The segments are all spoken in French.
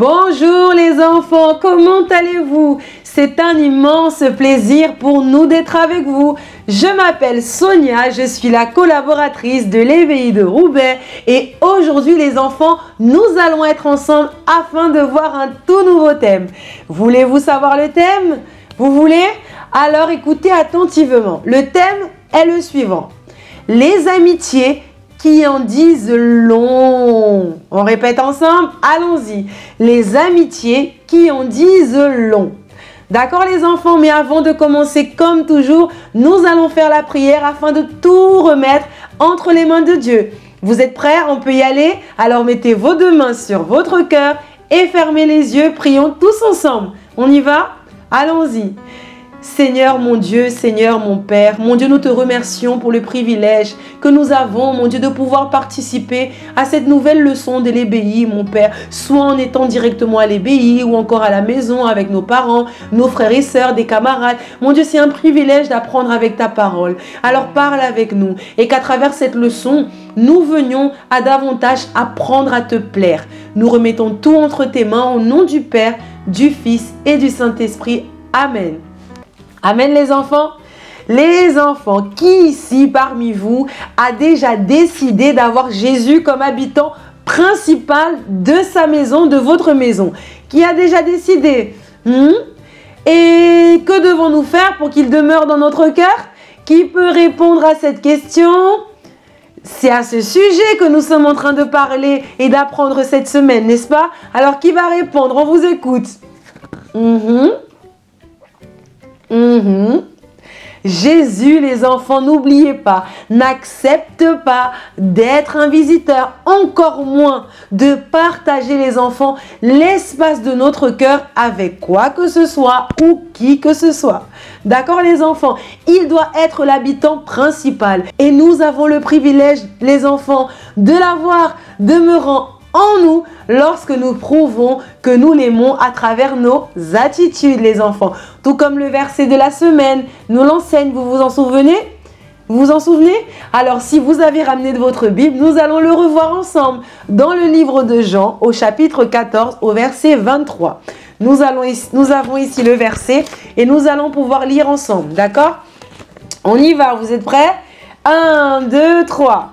Bonjour les enfants, comment allez-vous? C'est un immense plaisir pour nous d'être avec vous. Je m'appelle Sonia, je suis la collaboratrice de l'Éveil de Roubaix et aujourd'hui les enfants, nous allons être ensemble afin de voir un tout nouveau thème. Voulez-vous savoir le thème? Vous voulez? Alors écoutez attentivement. Le thème est le suivant. Les amitiés qui en disent long. On répète ensemble? Allons-y. Les amitiés qui en disent long. D'accord les enfants? Mais avant de commencer, comme toujours, nous allons faire la prière afin de tout remettre entre les mains de Dieu. Vous êtes prêts? On peut y aller? Alors mettez vos deux mains sur votre cœur et fermez les yeux. Prions tous ensemble. On y va? Allons-y. Seigneur mon Dieu, Seigneur mon Père, mon Dieu, nous te remercions pour le privilège que nous avons, mon Dieu, de pouvoir participer à cette nouvelle leçon de l'ébéi, mon Père, soit en étant directement à l'ébéi ou encore à la maison avec nos parents, nos frères et sœurs, des camarades. Mon Dieu, c'est un privilège d'apprendre avec ta parole. Alors parle avec nous et qu'à travers cette leçon, nous venions à davantage apprendre à te plaire. Nous remettons tout entre tes mains au nom du Père, du Fils et du Saint-Esprit. Amen. Amen les enfants. Les enfants, qui ici parmi vous a déjà décidé d'avoir Jésus comme habitant principal de sa maison, de votre maison? Qui a déjà décidé? Et que devons-nous faire pour qu'il demeure dans notre cœur? Qui peut répondre à cette question? C'est à ce sujet que nous sommes en train de parler et d'apprendre cette semaine, n'est-ce pas? Alors qui va répondre? On vous écoute. Jésus, les enfants, n'oubliez pas, n'accepte pas d'être un visiteur, encore moins de partager les enfants l'espace de notre cœur avec quoi que ce soit ou qui que ce soit. D'accord les enfants? Il doit être l'habitant principal et nous avons le privilège, les enfants, de l'avoir demeurant en nous lorsque nous prouvons que nous l'aimons à travers nos attitudes, les enfants. Tout comme le verset de la semaine nous l'enseigne, vous vous en souvenez? Vous vous en souvenez? Alors si vous avez ramené de votre Bible, nous allons le revoir ensemble dans le livre de Jean au chapitre 14 au verset 23. Nous avons ici le verset et nous allons pouvoir lire ensemble, d'accord? On y va, vous êtes prêts? 1, 2, 3.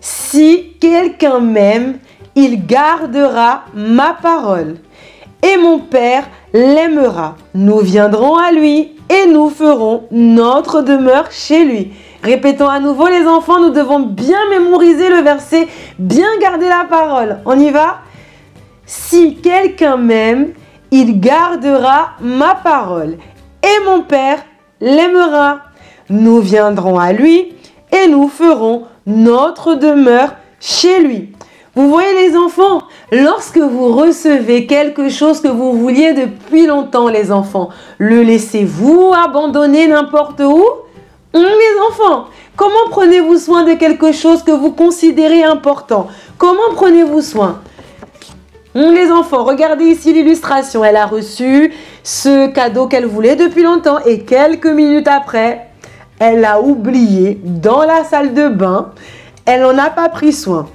Si quelqu'un m'aime, il gardera ma parole et mon Père l'aimera. Nous viendrons à lui et nous ferons notre demeure chez lui. Répétons à nouveau les enfants, nous devons bien mémoriser le verset, bien garder la parole. On y va? Si quelqu'un m'aime, il gardera ma parole et mon Père l'aimera. Nous viendrons à lui et nous ferons notre demeure chez lui. Vous voyez les enfants, lorsque vous recevez quelque chose que vous vouliez depuis longtemps les enfants, le laissez-vous abandonner n'importe où? Les enfants, comment prenez-vous soin de quelque chose que vous considérez important? Comment prenez-vous soin? Les enfants, regardez ici l'illustration. Elle a reçu ce cadeau qu'elle voulait depuis longtemps et quelques minutes après, elle l'a oublié dans la salle de bain. Elle n'en a pas pris soin.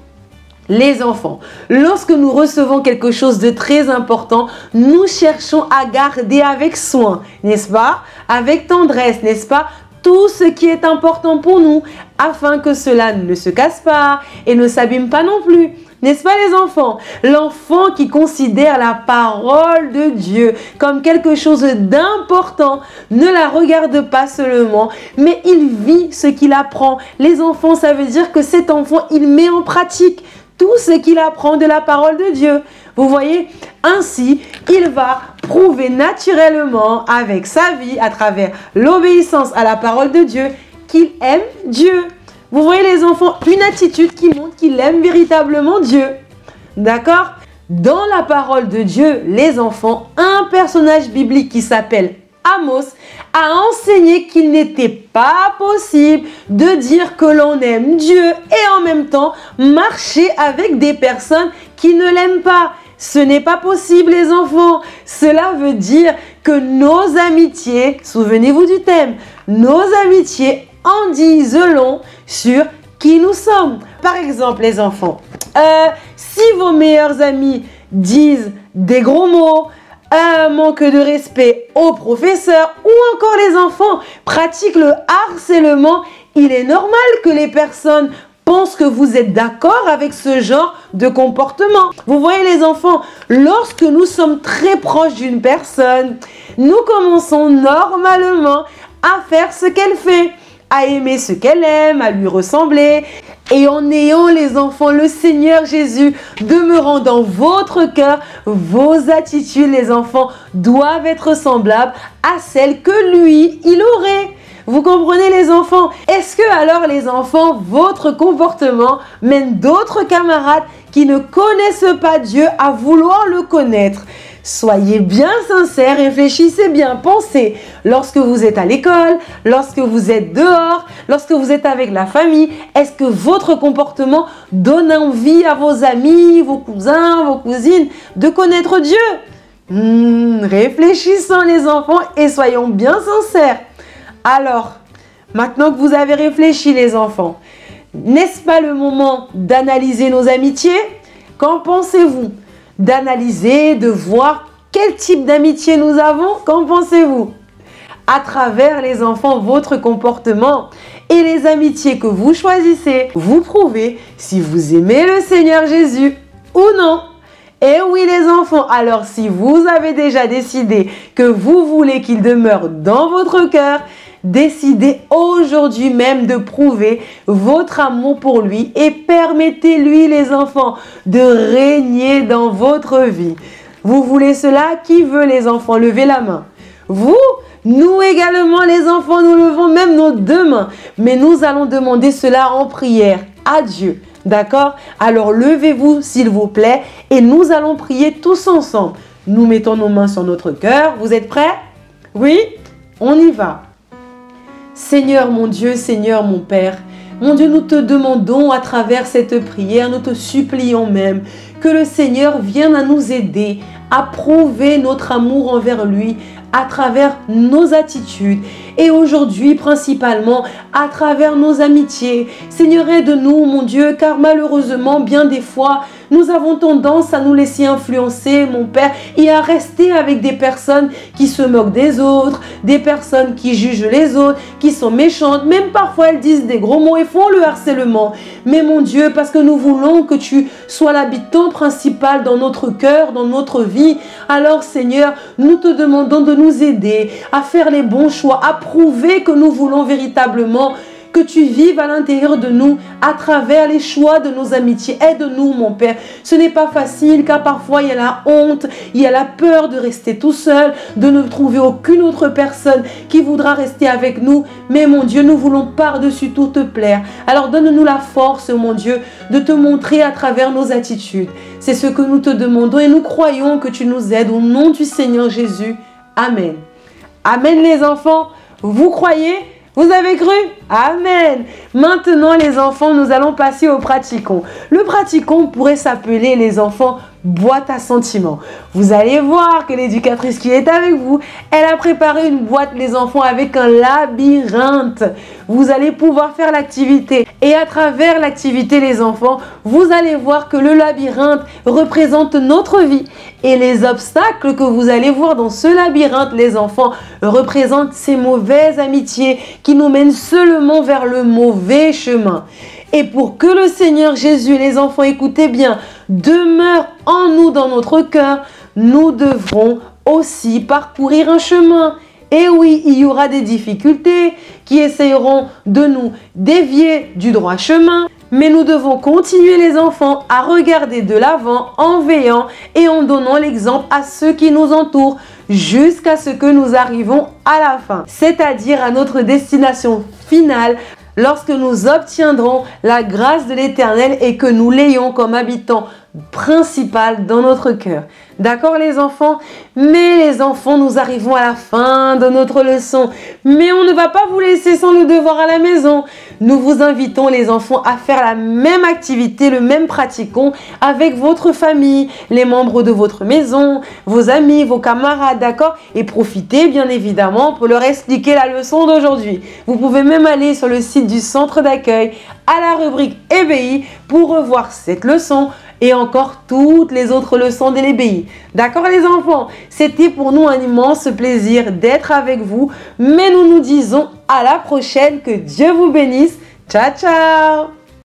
Les enfants, lorsque nous recevons quelque chose de très important, nous cherchons à garder avec soin, n'est-ce pas? Avec tendresse, n'est-ce pas? Tout ce qui est important pour nous, afin que cela ne se casse pas et ne s'abîme pas non plus. N'est-ce pas les enfants? L'enfant qui considère la parole de Dieu comme quelque chose d'important ne la regarde pas seulement, mais il vit ce qu'il apprend. Les enfants, ça veut dire que cet enfant, il met en pratique tout ce qu'il apprend de la parole de Dieu. Vous voyez? Ainsi, il va prouver naturellement avec sa vie, à travers l'obéissance à la parole de Dieu, qu'il aime Dieu. Vous voyez les enfants, une attitude qui montre qu'il aime véritablement Dieu. D'accord? Dans la parole de Dieu, les enfants, un personnage biblique qui s'appelle Amos a enseigné qu'il n'était pas possible de dire que l'on aime Dieu et en même temps marcher avec des personnes qui ne l'aiment pas. Ce n'est pas possible les enfants. Cela veut dire que nos amitiés, souvenez-vous du thème, nos amitiés en disent long sur qui nous sommes. Par exemple les enfants, si vos meilleurs amis disent des gros mots, un manque de respect aux professeurs ou encore les enfants pratiquent le harcèlement, il est normal que les personnes pensent que vous êtes d'accord avec ce genre de comportement. Vous voyez les enfants, lorsque nous sommes très proches d'une personne, nous commençons normalement à faire ce qu'elle fait, à aimer ce qu'elle aime, à lui ressembler. Et en ayant les enfants, le Seigneur Jésus demeurant dans votre cœur, vos attitudes, les enfants, doivent être semblables à celles que lui, il aurait. Vous comprenez les enfants? Est-ce que alors les enfants, votre comportement mène d'autres camarades qui ne connaissent pas Dieu à vouloir le connaître? Soyez bien sincères, réfléchissez bien, pensez. Lorsque vous êtes à l'école, lorsque vous êtes dehors, lorsque vous êtes avec la famille, est-ce que votre comportement donne envie à vos amis, vos cousins, vos cousines de connaître Dieu? Réfléchissons les enfants et soyons bien sincères. Alors, maintenant que vous avez réfléchi les enfants, n'est-ce pas le moment d'analyser nos amitiés? Qu'en pensez-vous? D'analyser, de voir quel type d'amitié nous avons? Qu'en pensez-vous? À travers les enfants, votre comportement et les amitiés que vous choisissez, vous prouvez si vous aimez le Seigneur Jésus ou non. Et oui les enfants, alors si vous avez déjà décidé que vous voulez qu'il demeure dans votre cœur, décidez aujourd'hui même de prouver votre amour pour lui et permettez-lui les enfants de régner dans votre vie. Vous voulez cela? Qui veut les enfants? Levez la main. Vous? Nous également les enfants, nous levons même nos deux mains. Mais nous allons demander cela en prière à Dieu. D'accord? Alors levez-vous s'il vous plaît et nous allons prier tous ensemble. Nous mettons nos mains sur notre cœur. Vous êtes prêts? Oui? On y va. Seigneur mon Dieu, Seigneur mon Père, mon Dieu, nous te demandons à travers cette prière, nous te supplions même que le Seigneur vienne à nous aider à prouver notre amour envers lui à travers nos attitudes et aujourd'hui principalement à travers nos amitiés. Seigneur, aide-nous mon Dieu, car malheureusement bien des fois nous avons tendance à nous laisser influencer mon Père et à rester avec des personnes qui se moquent des autres, des personnes qui jugent les autres, qui sont méchantes, même parfois elles disent des gros mots et font le harcèlement. Mais mon Dieu, parce que nous voulons que tu sois l'habitant principal dans notre cœur, dans notre vie, alors Seigneur, nous te demandons de nous aider à faire les bons choix, à prouver que nous voulons véritablement que tu vives à l'intérieur de nous à travers les choix de nos amitiés. Aide-nous mon Père. Ce n'est pas facile car parfois il y a la honte, il y a la peur de rester tout seul, de ne trouver aucune autre personne qui voudra rester avec nous. Mais mon Dieu, nous voulons par-dessus tout te plaire. Alors donne-nous la force mon Dieu de te montrer à travers nos attitudes. C'est ce que nous te demandons et nous croyons que tu nous aides au nom du Seigneur Jésus. Amen. Amen les enfants. Vous croyez? Vous avez cru? Amen. Maintenant les enfants, nous allons passer au praticon. Le praticon pourrait s'appeler les enfants boîte à sentiments. Vous allez voir que l'éducatrice qui est avec vous, elle a préparé une boîte les enfants avec un labyrinthe. Vous allez pouvoir faire l'activité et à travers l'activité les enfants, vous allez voir que le labyrinthe représente notre vie et les obstacles que vous allez voir dans ce labyrinthe les enfants représentent ces mauvaises amitiés qui nous mènent seulement vers le mauvais chemin. Et pour que le Seigneur Jésus, les enfants, écoutez bien, demeure en nous, dans notre cœur, nous devrons aussi parcourir un chemin. Et oui, il y aura des difficultés qui essayeront de nous dévier du droit chemin. Mais nous devons continuer les enfants à regarder de l'avant en veillant et en donnant l'exemple à ceux qui nous entourent jusqu'à ce que nous arrivons à la fin, c'est-à-dire à notre destination finale, lorsque nous obtiendrons la grâce de l'Éternel et que nous l'ayons comme habitant principal dans notre cœur. D'accord les enfants? Mais les enfants, nous arrivons à la fin de notre leçon. Mais on ne va pas vous laisser sans le devoir à la maison. Nous vous invitons les enfants à faire la même activité, le même praticon avec votre famille, les membres de votre maison, vos amis, vos camarades, d'accord? Et profitez bien évidemment pour leur expliquer la leçon d'aujourd'hui. Vous pouvez même aller sur le site du centre d'accueil à la rubrique EBI pour revoir cette leçon et encore toutes les autres leçons de l'EBI. D'accord les enfants? C'était pour nous un immense plaisir d'être avec vous, mais nous nous disons à la prochaine, que Dieu vous bénisse. Ciao, ciao!